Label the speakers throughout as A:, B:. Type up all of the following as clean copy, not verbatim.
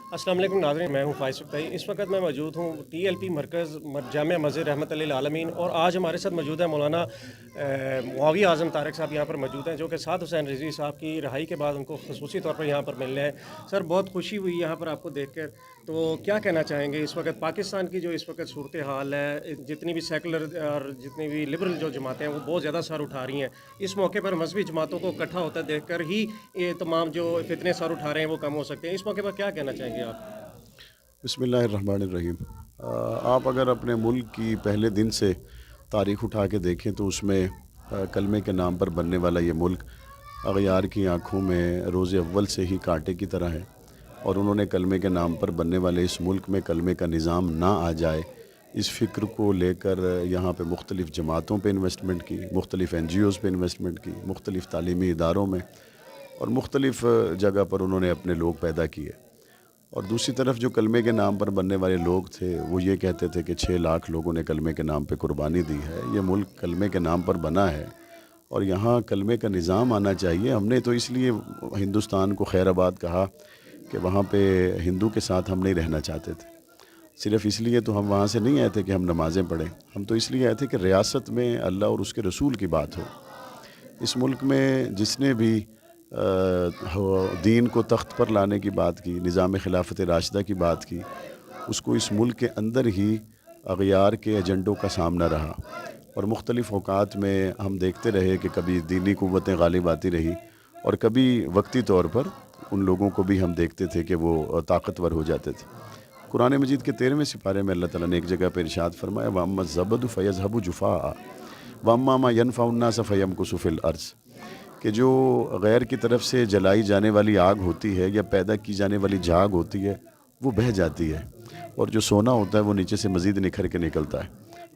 A: अस्सलाम वालेकुम नाज़रीन, मैं हूँ फ़ाइज़ सुख्ताई। इस वक्त मैं मौजूद हूँ TLP मरकज़ जामिया मस्जिद रहमत लिल आलमीन, और आज हमारे साथ मौजूद है मौलाना मुआविया आज़म तारिक साहब यहाँ पर मौजूद हैं, जो कि साद हुसैन रिज़वी साहब की रिहाई के बाद उनको खसूसी तौर पर यहाँ पर मिलने हैं। सर, बहुत खुशी हुई यहाँ पर आपको देख कर। तो क्या कहना चाहेंगे इस वक्त पाकिस्तान की जो इस वक्त सूरत हाल है, जितनी भी सेकुलर और जितनी भी लिबरल जो जमातें हैं वो बहुत ज़्यादा सर उठा रही हैं, इस मौके पर मजहबी जमातों को इकट्ठा होता देख कर ही ये तमाम जो फितने सर उठा रहे हैं वो कम हो सकते हैं। इस मौके पर क्या कहना चाहेंगे आप?
B: बिस्मिल्लाहिर्रहमानिर्रहीम। आप अगर अपने मुल्क की पहले दिन से तारीख़ उठा के देखें तो उसमें कलमे के नाम पर बनने वाला ये मुल्क अगयार की आँखों में रोज़ अव्वल से ही कांटे की तरह है, और उन्होंने कलमे के नाम पर बनने वाले इस मुल्क में कलमे का निज़ाम ना आ जाए, इस फ़िक्र को लेकर यहाँ पे मुख्तलिफ़ जमातों पे इन्वेस्टमेंट की, मुख्तलिफ़ NGOs पे इन्वेस्टमेंट की, मुख्तलिफ़ तालीमी इदारों में और मुख्तलिफ़ जगह पर उन्होंने अपने लोग पैदा किए। और दूसरी तरफ जो कलमे के नाम पर बनने वाले लोग थे वो ये कहते थे कि 6 लाख लोगों ने कलमे के नाम पे कुर्बानी दी है। ये मुल्क कलमे के नाम पर बना है और यहाँ कलमे का निज़ाम आना चाहिए। हमने तो इसलिए हिंदुस्तान को खैराबाद कहा कि वहाँ पे हिंदू के साथ हम नहीं रहना चाहते थे। सिर्फ़ इसलिए तो हम वहाँ से नहीं आए थे कि हम नमाज़ें पढ़ें, हम तो इसलिए आए थे कि रियासत में अल्लाह और उसके रसूल की बात हो। इस मुल्क में जिसने भी दीन को तख्त पर लाने की बात की, निज़ाम खिलाफत राशिदा की बात की, उसको इस मुल्क के अंदर ही अगयार के एजेंडों का सामना रहा। और मुख्तलिफ़ औक़ात में हम देखते रहे कि कभी दीनी क़ुव्वतें गालिब आती रही और कभी वक्ती तौर पर उन लोगों को भी हम देखते थे कि वो ताकतवर हो जाते थे। कुरान मजीद के 13वें सिपारे में अल्लाह ताला ने एक जगह पर इरशाद फरमाया, वअम्मा ज़बदु फ़यज़हबु जुफ़ाअ वअम्मा मा यनफ़उ अन्नास फ़यमकुसु फ़िल अर्ज़, कि जो गैर की तरफ से जलाई जाने वाली आग होती है या पैदा की जाने वाली झाग होती है वो बह जाती है, और जो सोना होता है वो नीचे से मज़ीद निखर के निकलता है।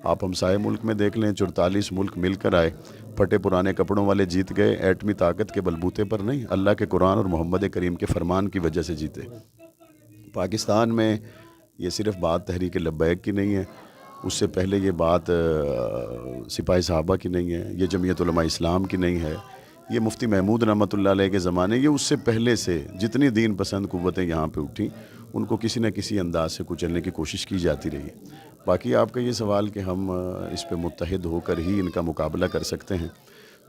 B: आप हमसाए मुल्क में देख लें, 44 मुल्क मिलकर आए, फटे पुराने कपड़ों वाले जीत गए, एटमी ताकत के बलबूते पर नहीं, अल्लाह के कुरान और मोहम्मद करीम के फरमान की वजह से जीते। पाकिस्तान में ये सिर्फ़ बात तहरीक लब्बैक की नहीं है, उससे पहले ये बात सिपाही साहबा की नहीं है, ये जमीयत उलमा इस्लाम की नहीं है, ये मुफ्ती महमूद रहमतुल्लाह अलैह के ज़माने, ये उससे पहले से जितनी दीन पसंद क़ुव्वतें यहाँ पे उठी उनको किसी न किसी अंदाज से कुचलने की कोशिश की जाती रही है। बाकी आपका ये सवाल कि हम इस पे मुत्तहिद होकर ही इनका मुकाबला कर सकते हैं,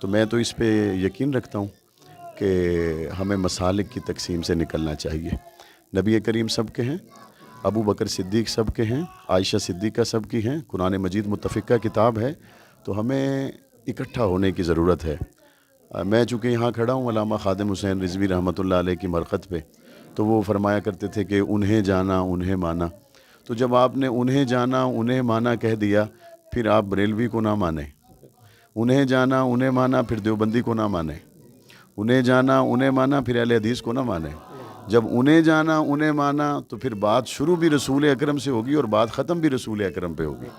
B: तो मैं तो इस पे यकीन रखता हूँ कि हमें मसालिक की तकसीम से निकलना चाहिए। नबी करीम सब के हैं, अबू बकर सिद्दीक़ सब के हैं, आयशा सिद्दीक़ा सब की हैं, कुरान मजीद मुत्तफ़िक़ा किताब है, तो हमें इकट्ठा होने की ज़रूरत है। मैं चूँकि यहाँ खड़ा हूँ अल्लामा ख़ादिम हुसैन रिज़वी रहमतुल्लाह अलैह की मरक़त पे, तो वो फरमाया करते थे कि उन्हें जाना उन्हें माना। तो जब आपने उन्हें जाना उन्हें माना कह दिया, फिर आप बरेलवी को ना माने, उन्हें जाना उन्हें माना फिर देवबंदी को ना माने, उन्हें जाना उन्हें माना फिर अहले हदीस को ना माने। जब उन्हें जाना उन्हें माना तो फिर बात शुरू भी रसूल अकरम से होगी और बात ख़त्म भी रसूल अकरम पे होगी।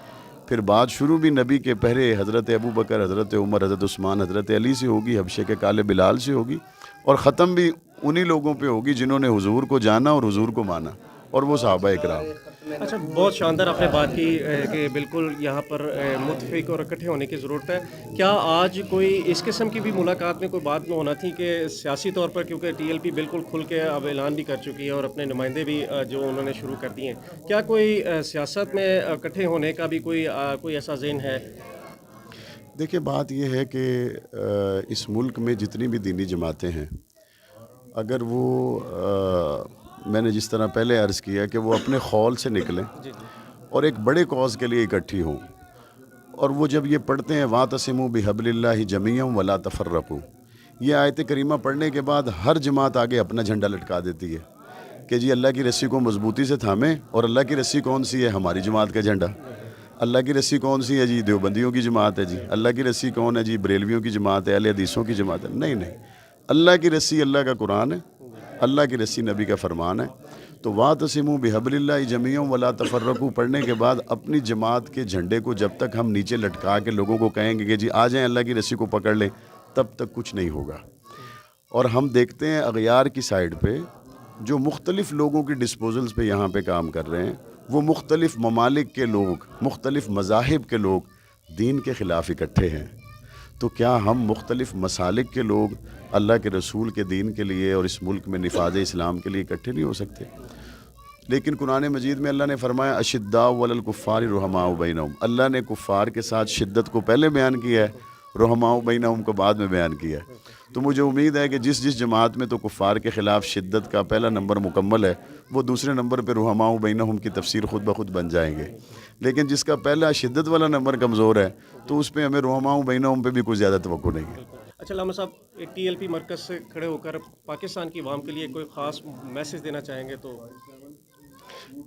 B: फिर बात शुरू भी नबी के पहले हज़रत अबू बकर, हज़रत उमर, हज़रत उस्मान, हज़रत अली से होगी, हबशे के काले बिलाल से होगी, और ख़त्म भी उन्हीं लोगों पे होगी जिन्होंने हुजूर को जाना और हुजूर को माना, और वो सहाबा इकराम।
A: अच्छा, बहुत शानदार आपने बात की कि बिल्कुल यहाँ पर मुत्तफ़िक़ और इकट्ठे होने की ज़रूरत है। क्या आज कोई इस किस्म की भी मुलाकात में कोई बात होना थी कि सियासी तौर पर, क्योंकि TLP बिल्कुल खुल के अब ऐलान भी कर चुकी है और अपने नुमाइंदे भी जो उन्होंने शुरू कर दिए हैं, क्या कोई सियासत में इकट्ठे होने का भी कोई ऐसा ज़हन है?
B: देखिए, बात यह है कि इस मुल्क में जितनी भी दीनी जमातें हैं, अगर वो मैंने जिस तरह पहले अर्ज़ किया कि वो अपने खौल से निकलें और एक बड़े कौज़ के लिए इकट्ठी हों, और वो जब ये पढ़ते हैं वातसिमू बिहब्लिल्लाहि जमीअन वला तफर्रकू, ये आयत करीमा पढ़ने के बाद हर जमात आगे अपना झंडा लटका देती है कि जी अल्लाह की रस्सी को मजबूती से थामें। और अल्लाह की रस्सी कौन सी है? हमारी जमात का झंडा। अल्लाह की रस्सी कौन सी है जी? देवबंदियों की जमात है जी। अल्लाह की रस्सी कौन है जी? बरेलवियों की जमात है, अहले हदीसों की जमात है। नहीं, अल्लाह की रस्सी अल्लाह का कुरान है, अल्लाह की रस्सी नबी का फरमान है। तो वातसिमू बिहब्लिल्लाहि जमीअन वला तफर्रकू पढ़ने के बाद अपनी जमात के झंडे को जब तक हम नीचे लटका के लोगों को कहेंगे कि जी आ जाएं अल्लाह की रस्सी को पकड़ लें, तब तक कुछ नहीं होगा। और हम देखते हैं अगयार की साइड पे जो मुख्तलिफ़ लोगों की डिस्पोजल्स पे यहाँ पे काम कर रहे हैं, वो मुख्तलिफ़ ममालिक के लोग, मुख्तलिफ़ मज़ाहिब के लोग दीन के ख़िलाफ़ इकट्ठे हैं। तो क्या हम मुख्तलिफ़ मसालिक के लोग अल्लाह के रसूल के दीन के लिए और इस मुल्क में निफ़ाज़ इस्लाम के लिए इकट्ठे नहीं हो सकते? لیکن قرآن مجید میں اللہ نے فرمایا اشداء علی الکفار رحماء بینہم، اللہ نے کفار کے ساتھ شدت کو پہلے بیان کیا ہے، رحماء بینہم کو بعد میں بیان کیا ہے۔ تو مجھے امید ہے کہ جس جماعت میں تو کفار کے خلاف شدت کا پہلا نمبر مکمل ہے، وہ دوسرے نمبر پہ رحماء بینہم کی تفسیر خود بخود بن جائیں گے، لیکن جس کا پہلا شدت والا نمبر کمزور ہے تو اس پہ ہمیں رحماء بینہم پہ بھی کوئی زیادہ توقع نہیں ہے۔
A: اچھا علامہ صاحب، ایک ٹی ایل پی مرکز سے کھڑے ہو کر پاکستان کی عوام کے لیے کوئی خاص میسج دینا چاہیں گے تو؟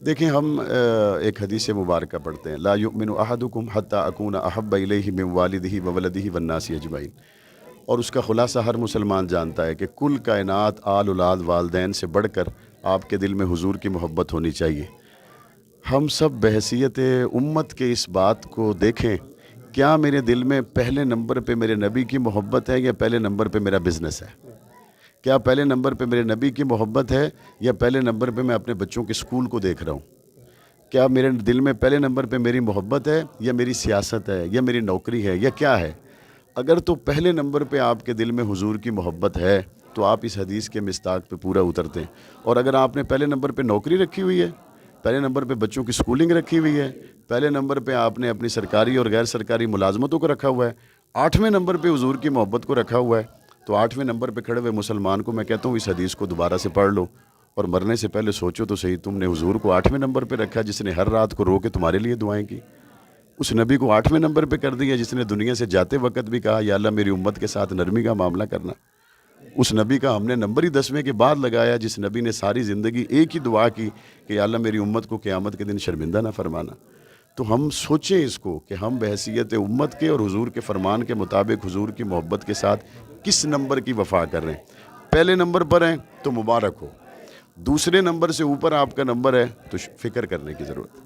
B: دیکھیں، ہم ایک حدیث مبارکہ پڑھتے ہیں، لا یؤمن احدکم حتی اکون احب الیہ من والدہ وولدہ والناس اجمعین، اور اس کا خلاصہ ہر مسلمان جانتا ہے کہ کل کائنات آل اولاد والدین سے بڑھ کر آپ کے دل میں حضور کی محبت ہونی چاہیے۔ ہم سب بحیثیت امت کے اس بات کو دیکھیں، کیا میرے دل میں پہلے نمبر پہ میرے نبی کی محبت ہے یا پہلے نمبر پہ میرا بزنس ہے؟ کیا پہلے نمبر پہ میرے نبی کی محبت ہے یا پہلے نمبر پہ میں اپنے بچوں کے اسکول کو دیکھ رہا ہوں؟ کیا میرے دل میں پہلے نمبر پہ میری محبت ہے یا میری سیاست ہے یا میری نوکری ہے یا کیا ہے؟ اگر تو پہلے نمبر پہ آپ کے دل میں حضور کی محبت ہے تو آپ اس حدیث کے مصداق پہ پورا اترتے ہیں، اور اگر آپ نے پہلے نمبر پہ نوکری رکھی ہوئی ہے، پہلے نمبر پہ بچوں کی اسکولنگ رکھی ہوئی ہے، پہلے نمبر پہ آپ نے اپنی سرکاری اور غیر سرکاری ملازمتوں کو رکھا ہوا ہے، 8ویں نمبر پہ حضور کی محبت کو رکھا ہوا ہے، تو 8ویں نمبر پہ کھڑے ہوئے مسلمان کو میں کہتا ہوں اس حدیث کو دوبارہ سے پڑھ لو، اور مرنے سے پہلے سوچو تو صحیح، تم نے حضور کو 8ویں نمبر پہ رکھا جس نے ہر رات کو رو کے تمہارے لیے دعائیں کی، اس نبی کو 8ویں نمبر پہ کر دیا جس نے دنیا سے جاتے وقت بھی کہا یا اللہ میری امت کے ساتھ نرمی کا معاملہ کرنا، اس نبی کا ہم نے نمبر ہی 10ویں کے بعد لگایا جس نبی نے ساری زندگی ایک ہی دعا کی کہ یا اللہ میری امت کو قیامت کے دن شرمندہ نہ فرمانا۔ تو ہم سوچیں اس کو کہ ہم بحیثیت امت کے اور حضور کے فرمان کے مطابق حضور کی محبت کے ساتھ کس نمبر کی وفا کر رہے ہیں۔ پہلے نمبر پر ہیں تو مبارک ہو، دوسرے نمبر سے اوپر آپ کا نمبر ہے تو فکر کرنے کی ضرورت ہے۔